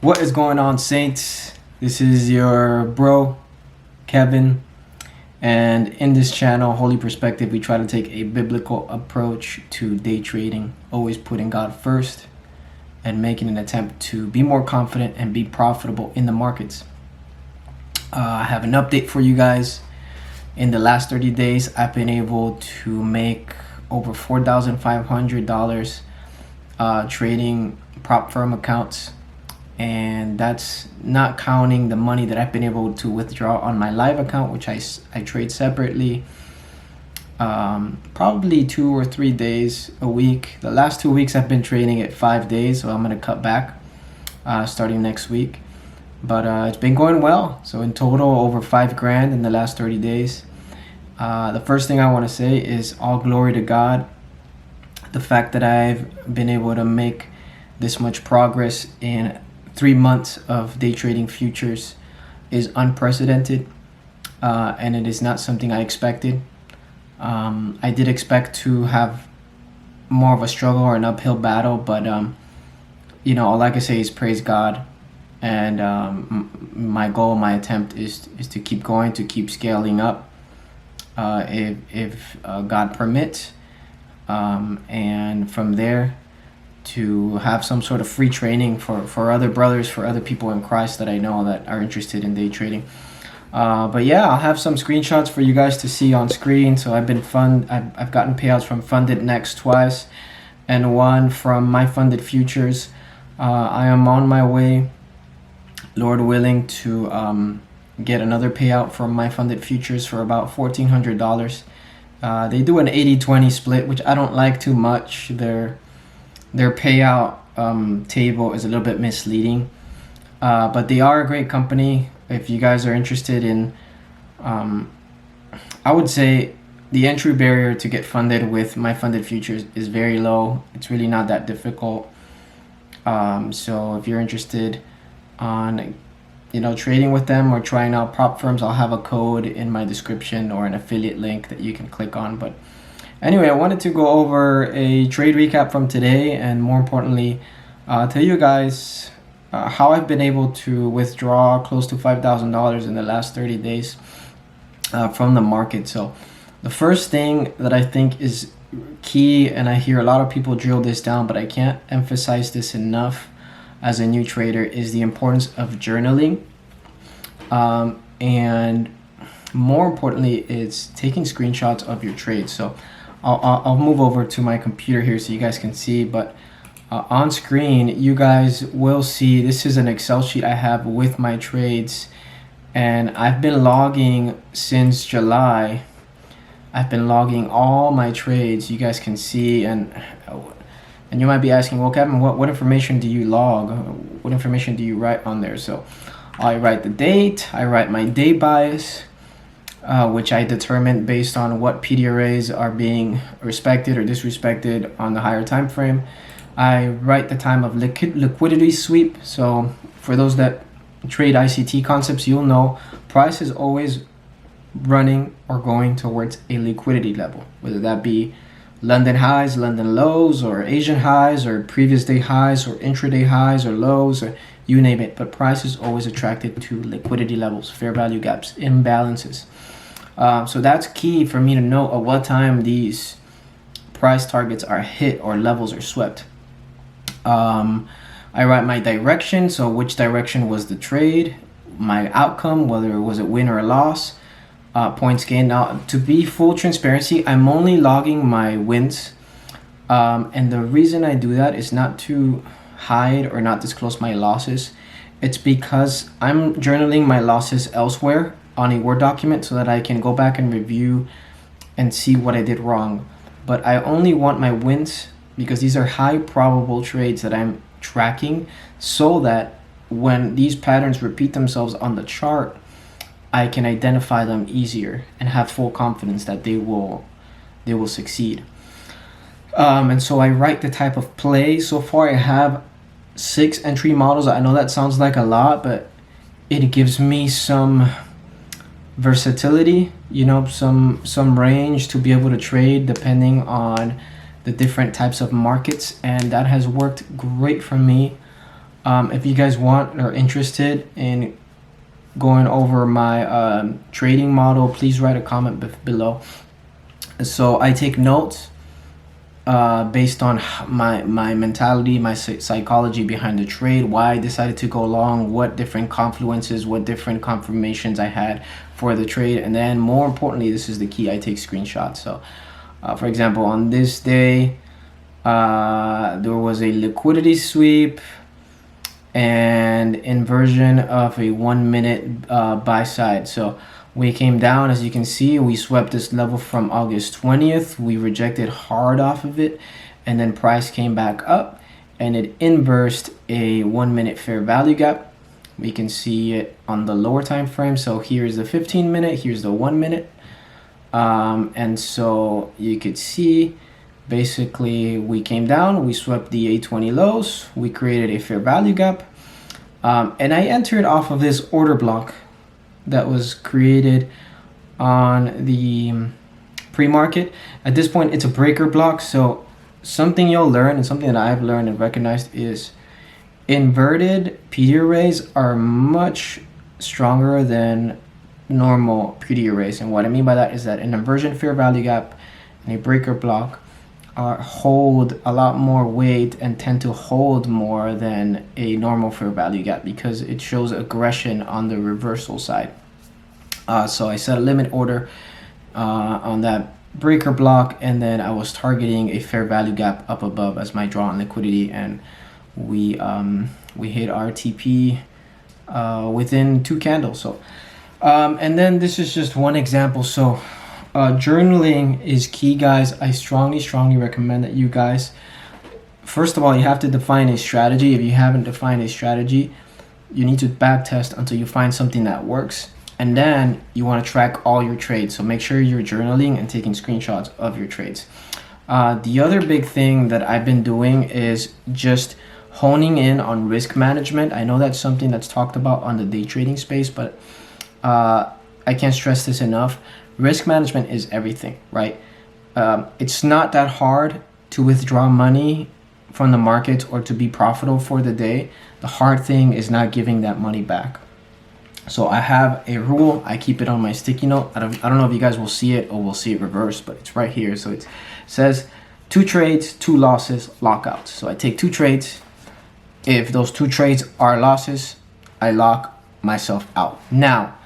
What is going on, Saints? This is your bro, Kevin, and in this channel, Holy Perspective, we try to take a biblical approach to day trading, always putting God first and making an attempt to be more confident and be profitable in the markets. I have an update for you guys. In the last 30 days, I've been able to make over $4,500 trading prop firm accounts. And that's not counting the money that I've been able to withdraw on my live account, which I trade separately, probably 2 or 3 days a week. The last 2 weeks I've been trading at 5 days, so I'm going to cut back starting next week. But it's been going well. So in total, over $5,000 in the last 30 days. The first thing I want to say is all glory to God. The fact that I've been able to make this much progress in 3 months of day trading futures is unprecedented, and it is not something I expected. I did expect to have more of a struggle or an uphill battle, but all I can say is praise God. And my goal, my attempt is to keep going, to keep scaling up if God permits, and from there to have some sort of free training for other brothers, for other people in Christ that I know that are interested in day trading. But yeah, I'll have some screenshots for you guys to see on screen. So I've gotten payouts from FundedNext twice and one from MyFundedFutures. I am on my way, Lord willing, to get another payout from MyFundedFutures for about $1,400. They do an 80-20 split, which I don't like too much. Their payout table is a little bit misleading, but they are a great company. If you guys are interested in, I would say the entry barrier to get funded with MyFundedFutures is very low. It's really not that difficult. So if you're interested on trading with them or trying out prop firms, I'll have a code in my description or an affiliate link that you can click on. But anyway, I wanted to go over a trade recap from today, and more importantly, tell you guys how I've been able to withdraw close to $5,000 in the last 30 days from the market. So the first thing that I think is key, and I hear a lot of people drill this down, but I can't emphasize this enough as a new trader, is the importance of journaling. And more importantly, it's taking screenshots of your trades. So I'll move over to my computer here so you guys can see, but on screen you guys will see this is an Excel sheet I have with my trades, and I've been logging since July. I've been logging all my trades, you guys can see, and you might be asking, well, Kevin, what information do you log? What information do you write on there? So I write the date, I write my day bias, which I determine based on what PDRAs are being respected or disrespected on the higher time frame. I write the time of liquidity sweep. So for those that trade ICT concepts, you'll know price is always running or going towards a liquidity level, whether that be London highs, London lows, or Asian highs, or previous day highs, or intraday highs, or lows, or you name it. But price is always attracted to liquidity levels, fair value gaps, imbalances. So that's key for me to know at what time these price targets are hit or levels are swept. I write my direction, so which direction was the trade, my outcome, whether it was a win or a loss, points gained. Now, to be full transparency, I'm only logging my wins, and the reason I do that is not to hide or not disclose my losses. It's because I'm journaling my losses elsewhere on a Word document so that I can go back and review and see what I did wrong. But I only want my wins because these are high probable trades that I'm tracking, so that when these patterns repeat themselves on the chart, I can identify them easier and have full confidence that they will succeed. And so I write the type of play. So far I have 6 entry models. I know that sounds like a lot, but it gives me some versatility, some range to be able to trade depending on the different types of markets, and that has worked great for me. If you guys want or interested in going over my trading model, please write a comment below. So I take notes based on my mentality, my psychology behind the trade, why I decided to go long, what different confluences, what different confirmations I had for the trade, and then more importantly, this is the key, I take screenshots. So for example, on this day, there was a liquidity sweep and inversion of a 1 minute buy side. So we came down, as you can see, we swept this level from August 20th. We rejected hard off of it, and then price came back up and it inversed a 1 minute fair value gap. We can see it on the lower time frame. So here's the 15 minute, here's the 1 minute. And so you could see basically we came down, we swept the 820 lows, we created a fair value gap, and I entered off of this order block that was created on the pre-market. At this point, it's a breaker block. So something you'll learn, and something that I've learned and recognized, is inverted PD arrays are much stronger than normal PD arrays. And what I mean by that is that an inversion fair value gap and a breaker block hold a lot more weight and tend to hold more than a normal fair value gap because it shows aggression on the reversal side. So I set a limit order on that breaker block, and then I was targeting a fair value gap up above as my draw on liquidity, and we hit our TP within 2 candles. So and then this is just one example. So journaling is key, guys. I strongly recommend that you guys, first of all, you have to define a strategy. If you haven't defined a strategy, you need to back test until you find something that works, and then you want to track all your trades. So make sure you're journaling and taking screenshots of your trades. The other big thing that I've been doing is just honing in on risk management. I know that's something that's talked about on the day trading space, but I can't stress this enough. Risk management is everything, right? It's not that hard to withdraw money from the market or to be profitable for the day. The hard thing is not giving that money back. So I have a rule. I keep it on my sticky note. I don't know if you guys will see it or will see it reversed, but it's right here. So it says 2 trades, 2 losses, lockouts. So I take 2 trades. If those 2 trades are losses, I lock myself out. Now,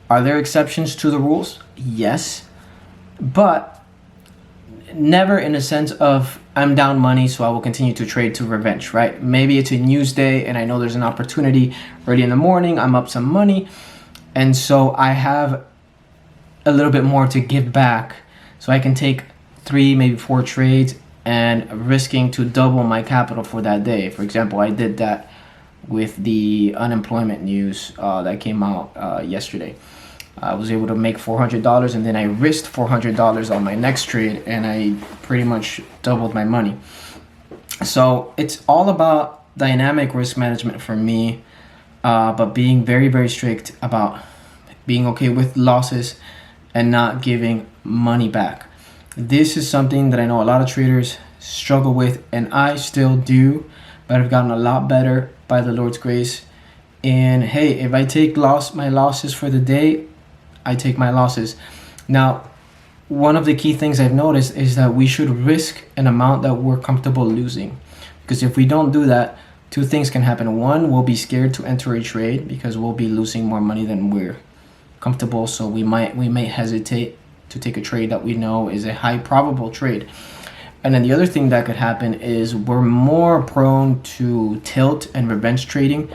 are there exceptions to the rules? Yes, but never in a sense of I'm down money, so I will continue to trade to revenge, right? Maybe it's a news day and I know there's an opportunity early in the morning, I'm up some money, and so I have a little bit more to give back, so I can take 3, maybe 4 trades and risking to double my capital for that day. For example, I did that with the unemployment news that came out yesterday. I was able to make $400, and then I risked $400 on my next trade, and I pretty much doubled my money. So it's all about dynamic risk management for me, but being very strict about being okay with losses and not giving money back. This is something that I know a lot of traders struggle with, and I still do, but I've gotten a lot better by the Lord's grace. And hey, if I take my losses for the day, I take my losses. Now, one of the key things I've noticed is that we should risk an amount that we're comfortable losing, because if we don't do that, 2 things can happen. One, we'll be scared to enter a trade because we'll be losing more money than we're comfortable, so we may hesitate to take a trade that we know is a high probable trade. And then the other thing that could happen is we're more prone to tilt and revenge trading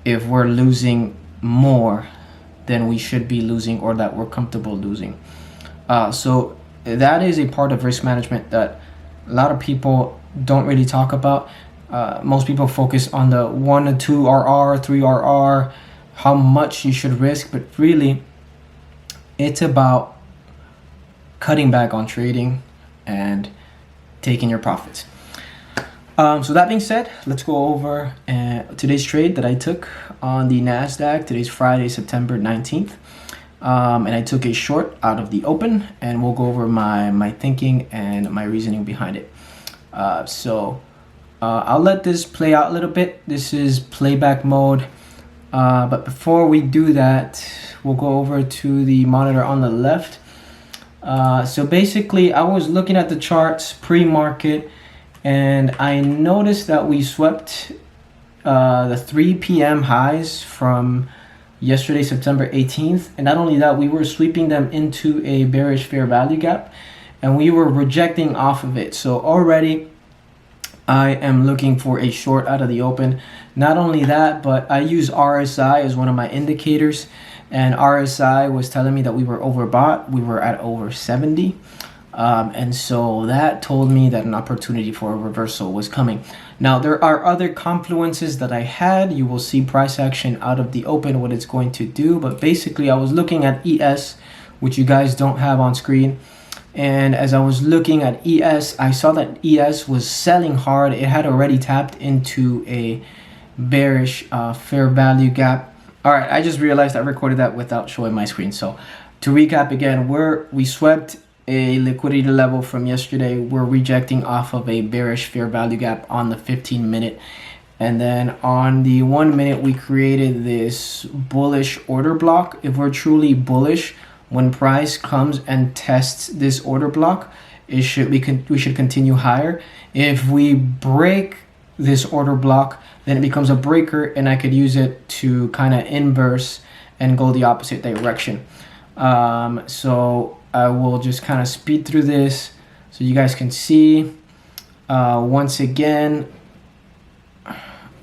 if we're losing more than we should be losing or that we're comfortable losing. So that is a part of risk management that a lot of people don't really talk about. Most people focus on the 1 to 2 RR, 3 RR, how much you should risk, but really it's about cutting back on trading and taking your profits. So that being said, let's go over today's trade that I took on the NASDAQ. Today's Friday, September 19th. And I took a short out of the open, and we'll go over my thinking and my reasoning behind it. So I'll let this play out a little bit. This is playback mode. But before we do that, we'll go over to the monitor on the left. So basically, I was looking at the charts pre-market, and I noticed that we swept the 3 p.m. highs from yesterday, September 18th. And not only that, we were sweeping them into a bearish fair value gap, and we were rejecting off of it. So already I am looking for a short out of the open. Not only that, but I use RSI as one of my indicators, and RSI was telling me that we were overbought. We were at over 70. And so that told me that an opportunity for a reversal was coming. Now, there are other confluences that I had. You will see price action out of the open, what it's going to do. But basically, I was looking at ES, which you guys don't have on screen. And as I was looking at ES, I saw that ES was selling hard. It had already tapped into a bearish fair value gap. All right, I just realized I recorded that without showing my screen. So to recap again, we swept a liquidity level from yesterday. We're rejecting off of a bearish fair value gap on the 15-minute. And then on the 1 minute, we created this bullish order block. If we're truly bullish, when price comes and tests this order block, we should continue higher. If we break this order block, then it becomes a breaker, and I could use it to kind of inverse and go the opposite direction. So I will just kind of speed through this so you guys can see. Once again,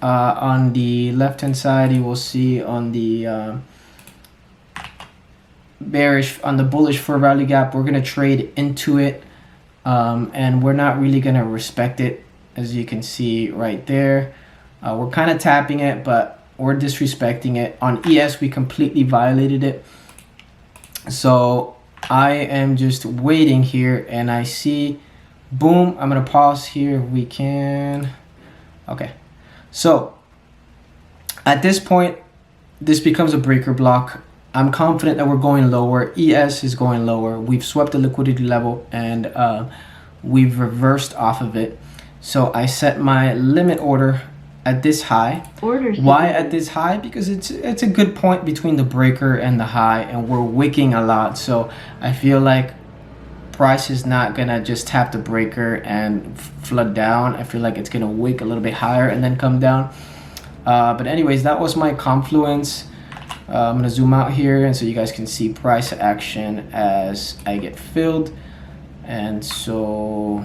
on the left hand side, you will see on the bullish fair value gap, we're going to trade into it, and we're not really going to respect it, as you can see right there. We're kind of tapping it, but we're disrespecting it. On ES, we completely violated it. So I am just waiting here, and I see, boom, I'm going to pause here if we can. Okay, so at this point, this becomes a breaker block. I'm confident that we're going lower. ES is going lower. We've swept the liquidity level, and we've reversed off of it. So I set my limit order at this high. Why at this high? Because it's a good point between the breaker and the high, and we're wicking a lot. So I feel like price is not gonna just tap the breaker and flood down. I feel like it's gonna wick a little bit higher and then come down. But anyways, that was my confluence. I'm gonna zoom out here, and so you guys can see price action as I get filled. And so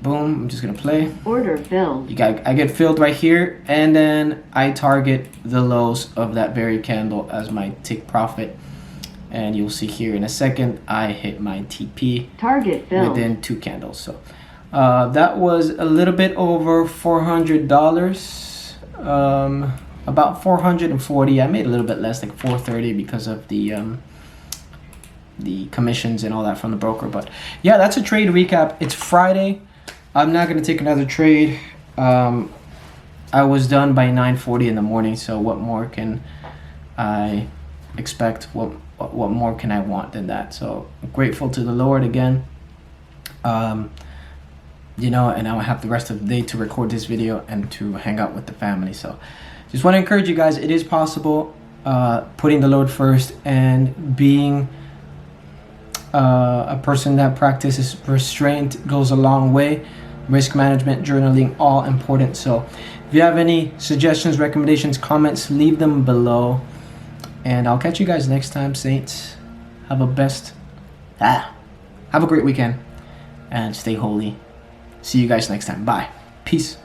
boom, I'm just gonna play. Order filled. I get filled right here, and then I target the lows of that very candle as my take profit. And you'll see here in a second, I hit my TP Target filled within 2 candles. So that was a little bit over $400. About 440. I made a little bit less, like 430, because of the commissions and all that from the broker. But yeah, that's a trade recap. It's Friday. I'm not going to take another trade. I was done by 9:40 in the morning, so what more can I expect? What more can I want than that? So I'm grateful to the Lord again. You know, and I'll have the rest of the day to record this video and to hang out with the family. So just want to encourage you guys, it is possible. Putting the Lord first and being a person that practices restraint goes a long way. Risk management, journaling, all important. So if you have any suggestions, recommendations, comments, leave them below. And I'll catch you guys next time, Saints. Have a great weekend and stay holy. See you guys next time. Bye. Peace.